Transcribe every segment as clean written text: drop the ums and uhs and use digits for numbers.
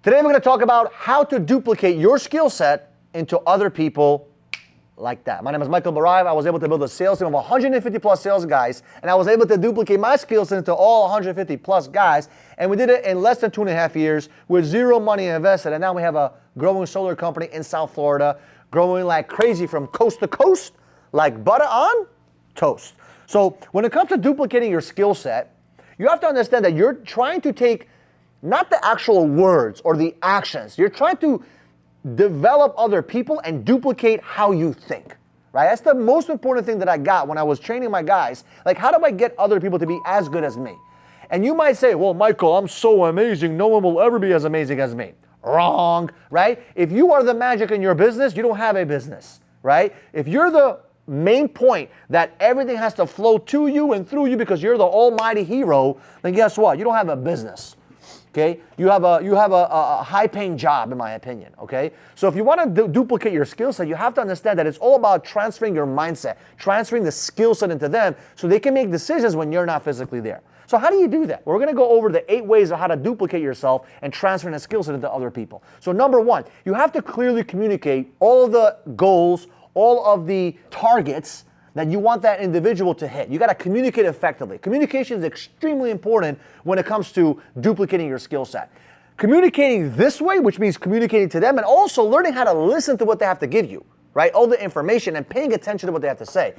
Today we're going to talk about how to duplicate your skill set into other people like that. My name is Michael Barayev. I was able to build a sales team of 150 plus sales guys, and I was able to duplicate my skill set into all 150 plus guys, and we did it in less than 2.5 years with zero money invested, and now we have a growing solar company in South Florida, growing like crazy from coast to coast, like butter on toast. So when it comes to duplicating your skill set, you have to understand that you're trying to take not the actual words or the actions. You're trying to develop other people and duplicate how you think, right? That's the most important thing that I got when I was training my guys. Like, how do I get other people to be as good as me? And you might say, well, Michael, I'm so amazing. No one will ever be as amazing as me. Wrong, right? If you are the magic in your business, you don't have a business, right? If you're the main point that everything has to flow to you and through you because you're the almighty hero, then guess what? You don't have a business. Okay, you have a high-paying job, in my opinion. Okay, so if you want to duplicate your skill set, you have to understand that it's all about transferring your mindset, transferring the skill set into them, so they can make decisions when you're not physically there. So how do you do that? We're going to go over the 8 ways of how to duplicate yourself and transfer the skill set into other people. So number 1, you have to clearly communicate all the goals, all of the targets that you want that individual to hit. You got to communicate effectively. Communication is extremely important when it comes to duplicating your skill set. Communicating this way, which means communicating to them, and also learning how to listen to what they have to give you, right? All the information and paying attention to what they have to say.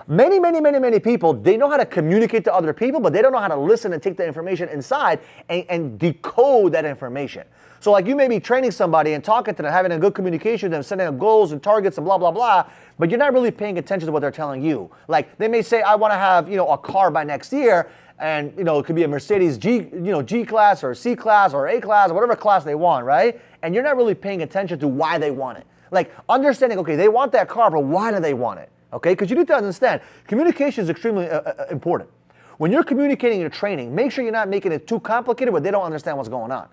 Many people, they know how to communicate to other people, but they don't know how to listen and take the information inside and decode that information. So like you may be training somebody and talking to them, having a good communication with them, setting up goals and targets and blah, blah, blah, but you're not really paying attention to what they're telling you. Like they may say, I want to have, a car by next year, and, it could be a Mercedes G class or C class or A class or whatever class they want, right? And you're not really paying attention to why they want it. Like understanding, okay, they want that car, but why do they want it? Okay, because you need to understand, communication is extremely important. When you're communicating your training, make sure you're not making it too complicated where they don't understand what's going on.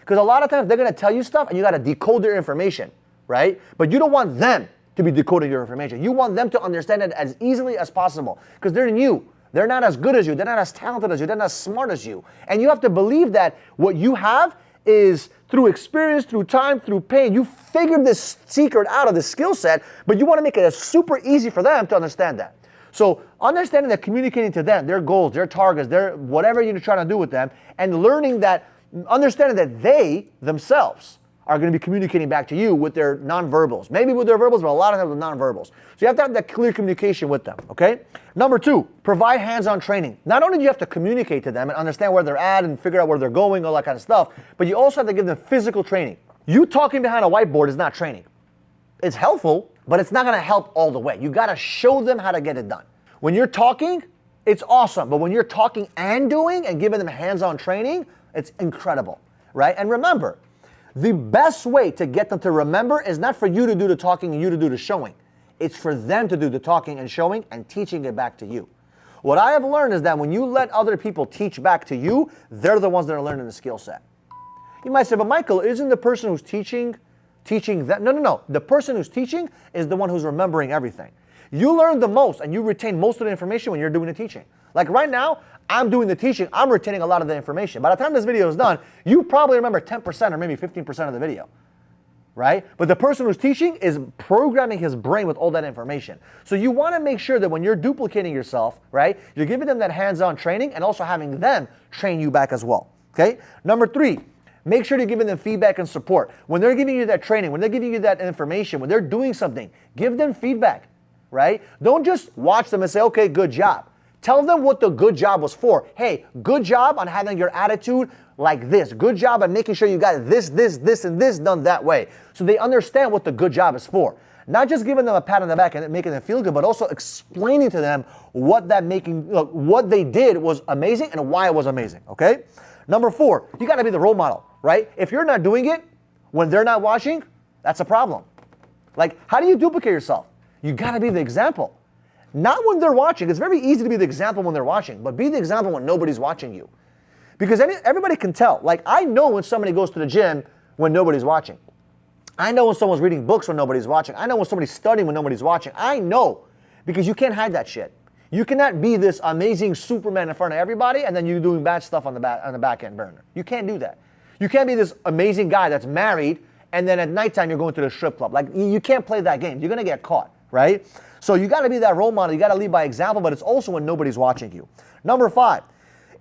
Because a lot of times they're going to tell you stuff and you got to decode their information, right? But you don't want them to be decoding your information. You want them to understand it as easily as possible because they're new. They're not as good as you. They're not as talented as you. They're not as smart as you. And you have to believe that what you have is through experience, through time, through pain. You figured this secret out of this skill set, but you want to make it as super easy for them to understand that. So understanding that communicating to them, their goals, their targets, their whatever you're trying to do with them, and learning that, understanding that they themselves are going to be communicating back to you with their nonverbals. Maybe with their verbals, but a lot of times with nonverbals. So you have to have that clear communication with them, okay? Number 2, provide hands-on training. Not only do you have to communicate to them and understand where they're at and figure out where they're going, all that kind of stuff, but you also have to give them physical training. You talking behind a whiteboard is not training. It's helpful, but it's not going to help all the way. You got to show them how to get it done. When you're talking, it's awesome, but when you're talking and doing and giving them hands-on training, it's incredible, right? And remember, the best way to get them to remember is not for you to do the talking and you to do the showing. It's for them to do the talking and showing and teaching it back to you. What I have learned is that when you let other people teach back to you, they're the ones that are learning the skill set. You might say, but Michael, isn't the person who's teaching that? No. The person who's teaching is the one who's remembering everything. You learn the most and you retain most of the information when you're doing the teaching. Like right now, I'm doing the teaching, I'm retaining a lot of the information. By the time this video is done, you probably remember 10% or maybe 15% of the video, right? But the person who's teaching is programming his brain with all that information. So you want to make sure that when you're duplicating yourself, right, you're giving them that hands-on training and also having them train you back as well, okay? Number 3, make sure you're giving them feedback and support. When they're giving you that training, when they're giving you that information, when they're doing something, give them feedback, right? Don't just watch them and say, okay, good job. Tell them what the good job was for. Hey, good job on having your attitude like this. Good job on making sure you got this, and this done that way. So they understand what the good job is for. Not just giving them a pat on the back and making them feel good, but also explaining to them what they did was amazing and why it was amazing, okay? Number 4, you got to be the role model, right? If you're not doing it when they're not watching, that's a problem. Like, how do you duplicate yourself? You got to be the example. Not when they're watching. It's very easy to be the example when they're watching, but be the example when nobody's watching you. Because everybody can tell. Like, I know when somebody goes to the gym when nobody's watching. I know when someone's reading books when nobody's watching. I know when somebody's studying when nobody's watching. I know, because you can't hide that shit. You cannot be this amazing Superman in front of everybody and then you're doing bad stuff on the back end burner. You can't do that. You can't be this amazing guy that's married and then at nighttime you're going to the strip club. Like, you can't play that game. You're going to get caught, right? So you got to be that role model. You got to lead by example, but it's also when nobody's watching you. Number 5,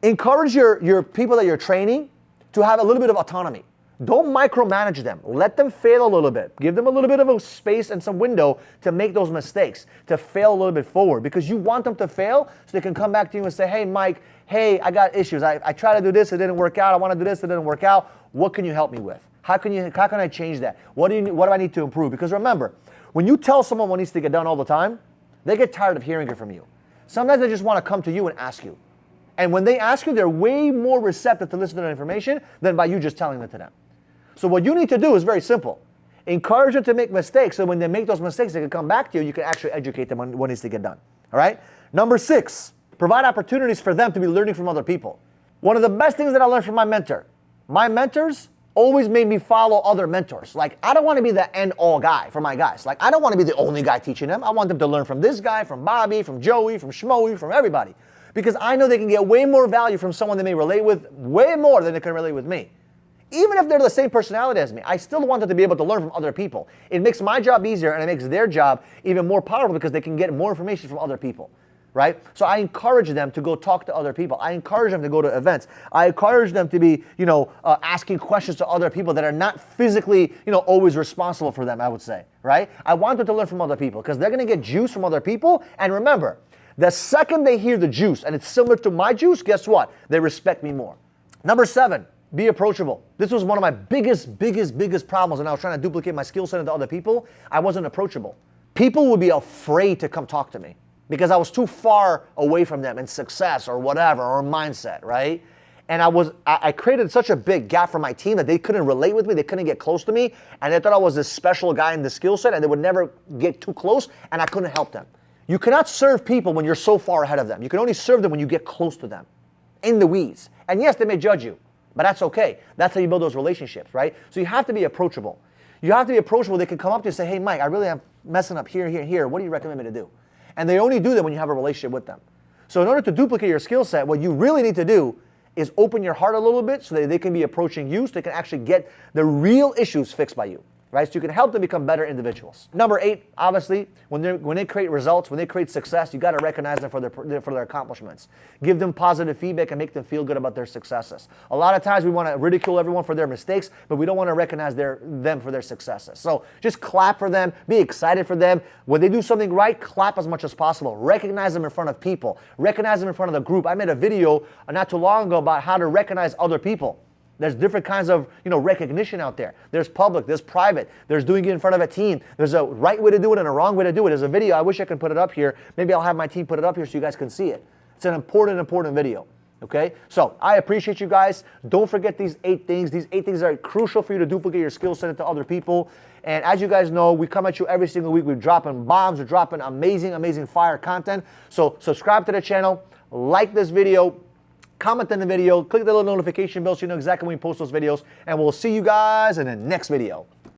encourage your people that you're training to have a little bit of autonomy. Don't micromanage them. Let them fail a little bit. Give them a little bit of a space and some window to make those mistakes, to fail a little bit forward, because you want them to fail so they can come back to you and say, hey, Mike, hey, I got issues. I tried to do this, it didn't work out. I want to do this, it didn't work out. What can you help me with? How can I change that? What do I need to improve? Because remember, when you tell someone what needs to get done all the time, they get tired of hearing it from you. Sometimes they just want to come to you and ask you. And when they ask you, they're way more receptive to listen to that information than by you just telling it to them. So what you need to do is very simple. Encourage them to make mistakes, so when they make those mistakes, they can come back to you. You can actually educate them on what needs to get done. All right? Number 6, provide opportunities for them to be learning from other people. One of the best things that I learned from my mentor, my mentors always made me follow other mentors. Like, I don't want to be the end-all guy for my guys. Like, I don't want to be the only guy teaching them. I want them to learn from this guy, from Bobby, from Joey, from Shmoey, from everybody. Because I know they can get way more value from someone they may relate with, way more than they can relate with me. Even if they're the same personality as me, I still want them to be able to learn from other people. It makes my job easier and it makes their job even more powerful because they can get more information from other people, right? So I encourage them to go talk to other people. I encourage them to go to events. I encourage them to be, asking questions to other people that are not physically, always responsible for them, I would say, right? I want them to learn from other people because they're going to get juice from other people. And remember, the second they hear the juice and it's similar to my juice, guess what? They respect me more. Number 7. Be approachable. This was one of my biggest problems when I was trying to duplicate my skill set into other people. I wasn't approachable. People would be afraid to come talk to me because I was too far away from them in success or whatever, or mindset, right? And I created such a big gap for my team that they couldn't relate with me, they couldn't get close to me, and they thought I was this special guy in the skill set and they would never get too close, and I couldn't help them. You cannot serve people when you're so far ahead of them. You can only serve them when you get close to them, in the weeds. And yes, they may judge you, but that's okay. That's how you build those relationships, right? So you have to be approachable. You have to be approachable. They can come up to you and say, hey, Mike, I really am messing up here, here, here. What do you recommend me to do? And they only do that when you have a relationship with them. So in order to duplicate your skill set, what you really need to do is open your heart a little bit so that they can be approaching you, so they can actually get the real issues fixed by you. Right? So you can help them become better individuals. Number 8, obviously, when they create results, when they create success, you got to recognize them for their accomplishments. Give them positive feedback and make them feel good about their successes. A lot of times we want to ridicule everyone for their mistakes, but we don't want to recognize them for their successes. So just clap for them, be excited for them. When they do something right, clap as much as possible. Recognize them in front of people. Recognize them in front of the group. I made a video not too long ago about how to recognize other people. There's different kinds of recognition out there. There's public, there's private, there's doing it in front of a team. There's a right way to do it and a wrong way to do it. There's a video, I wish I could put it up here. Maybe I'll have my team put it up here so you guys can see it. It's an important video, okay? So I appreciate you guys. Don't forget these 8 things. These 8 things are crucial for you to duplicate your skill set into other people. And as you guys know, we come at you every single week. We're dropping bombs, we're dropping amazing fire content. So subscribe to the channel, like this video, comment in the video, click the little notification bell so you know exactly when we post those videos, and we'll see you guys in the next video.